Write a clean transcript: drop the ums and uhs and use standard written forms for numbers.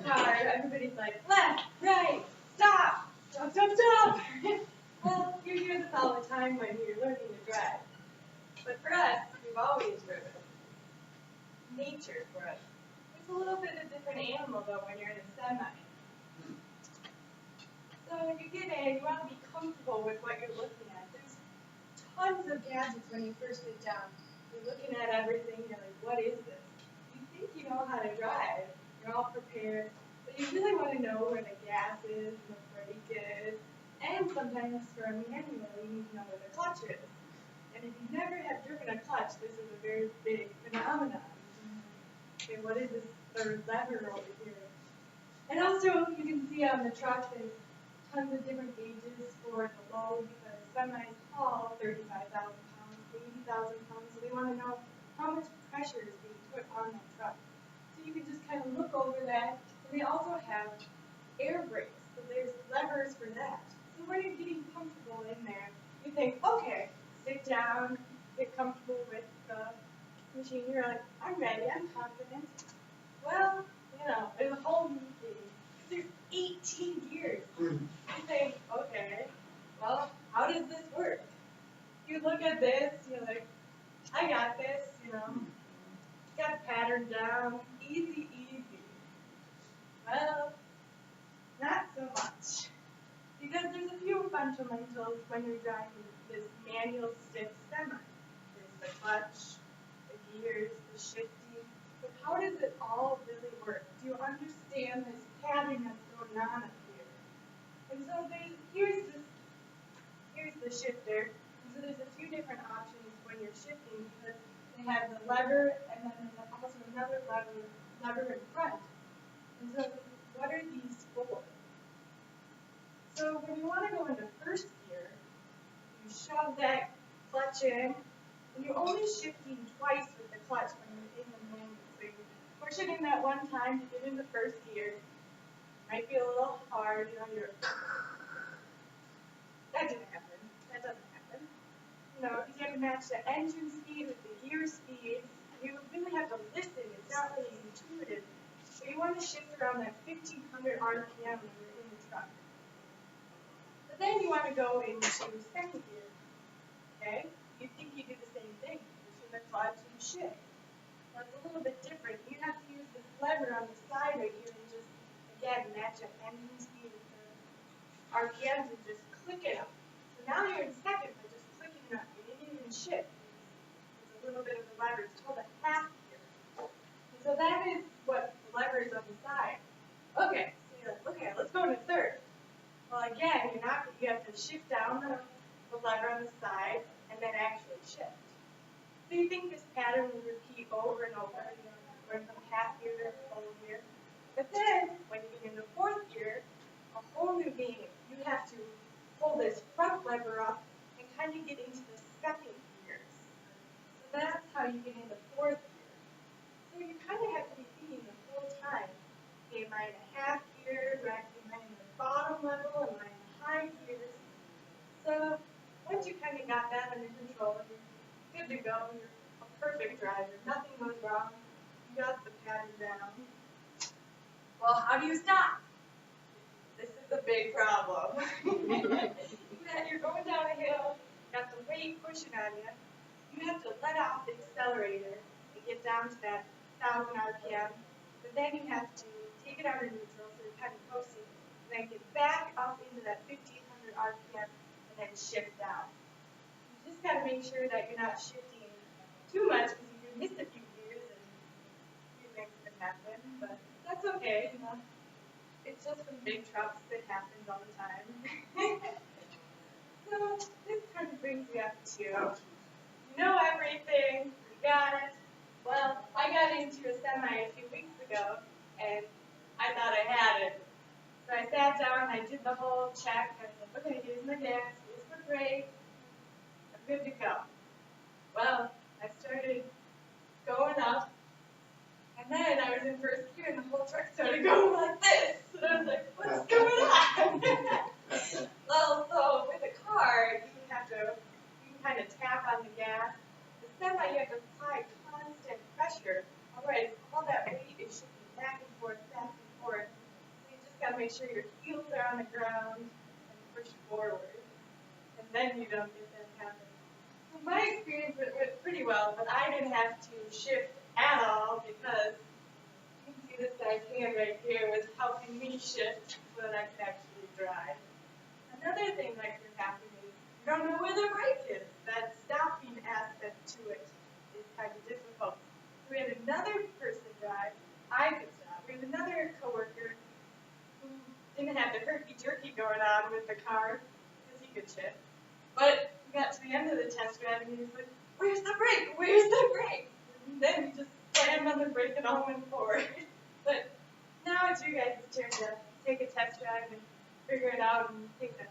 car, everybody's like, left, right, stop, stop, stop, stop. Well, you hear this all the time when you're learning to drive. But for us, we've always driven. Nature for us. It's a little bit of a different animal, though, when you're in a semi. So when you get in, you want to be comfortable with what you're looking at. There's tons of gadgets when you first get down. You're looking at everything, you're like, what is this? You think you know how to drive. You're all prepared. But you really want to know where the gas is and the brake is. And sometimes for a manual, you need to know where the clutch is. And if you never have driven a clutch, this is a very big phenomenon. Okay, what is this third lever over here? And also, you can see on the truck, there's tons of different gauges for the load because semis haul 35,000 pounds, 80,000 pounds, so they want to know how much pressure is being put on that truck. So you can just kind of look over that. And they also have air brakes, so there's levers for that. So when you're getting comfortable in there, you think, okay, sit down, get comfortable with the machine. You're like, I'm ready, I'm confident. Well, you know, there's a whole new thing. There's 18 gears. You think, okay, well, how does this work? You look at this, you're like, I got this, you know. Got the pattern down, easy, easy. Well, not so much. Because there's a few fundamentals when you're driving this manual stick semi. There's the clutch, the gears, the shifting. But how does it all really work? Do you understand this pattern that's going on up here? And so here's the shifter. And so there's a few different options when you're shifting because they have the lever and then there's also another lever in front. And so what are these for? So when you want to go into first gear, you shove that clutch in, and you're only shifting twice with the clutch when you're in the manual. So you push it in that one time to get into first gear. Might be a little hard, you know, that didn't happen. That doesn't happen. You know, you got to match the engine speed with the gear speed. You really have to listen. It's not really intuitive. So you want to shift around that 1,500 RPM when you're in the truck. But then you want to go into second gear, okay? You think you do the same thing. Push in the clutch and shift. Well, it's a little bit different. You have to use this lever on the side right here and just, again, match up engine speed with the RPMs and just click it up. So now you're in second, but just clicking it up. You didn't even shift. It's a little bit of a lever. It's called a half gear. And so that is what the lever is on the side. Okay, so you're like, okay, let's go to third. Well, again, you have to shift down the lever on the side and then actually shift. So you think this pattern will repeat over and over, you know, going from half gear to full gear. But then, when you get into fourth gear, a whole new game. You have to pull this front lever up and kind of get into the second gears. So that's how you get into fourth gear. So you kind of have to be thinking the whole time, okay, am I in a half gear? Am I in the bottom level? Am I in the high gears? So once you kind of got that under control, you're good to go. You're a perfect driver. Nothing goes wrong. You got the pattern down. Well, how do you stop? This is a big problem. You're going down a hill, got the weight pushing on you. You have to let off the accelerator and get down to that 1,000 RPM. But then you have to take it out of neutral, so you're kind of coasting, and then get back up into that 1,500 RPM and then shift down. You just got to make sure that you're not shifting too much because you can miss a few gears and a few things can happen. But that's okay, you know. It's just from big trucks that happens all the time. So this kind of brings me up to, you know everything, you got it. Well, I got into a semi a few weeks ago, and I thought I had it. So I sat down, I did the whole check, I said, okay, here's my gas, here's my brake, I'm good to go. Well, I started going up, and then I was in first gear, and the whole truck started going like this. And I was like, what's going on? Well, so with a car, you can kind of tap on the gas. The semi, you have to apply constant pressure. Otherwise, all that weight is shifting back and forth, to make sure your heels are on the ground and push forward. And then you don't get that happen. So my experience went pretty well, but I didn't have to shift at all because you can see this guy's hand right here was helping me shift so that I could actually drive. Another thing that can happen is you don't know where the brake is. That stopping aspect to it is kind of difficult. We had another person drive. I could stop. We had another coworker who didn't have the herky-jerky going on with the car because he could shift. But we got to the end of the test drive and he was like, "Where's the brake? Where's the brake?" And then we just slammed on the brake and all went forward. But now it's you guys' turn to take a test drive and figure it out and take the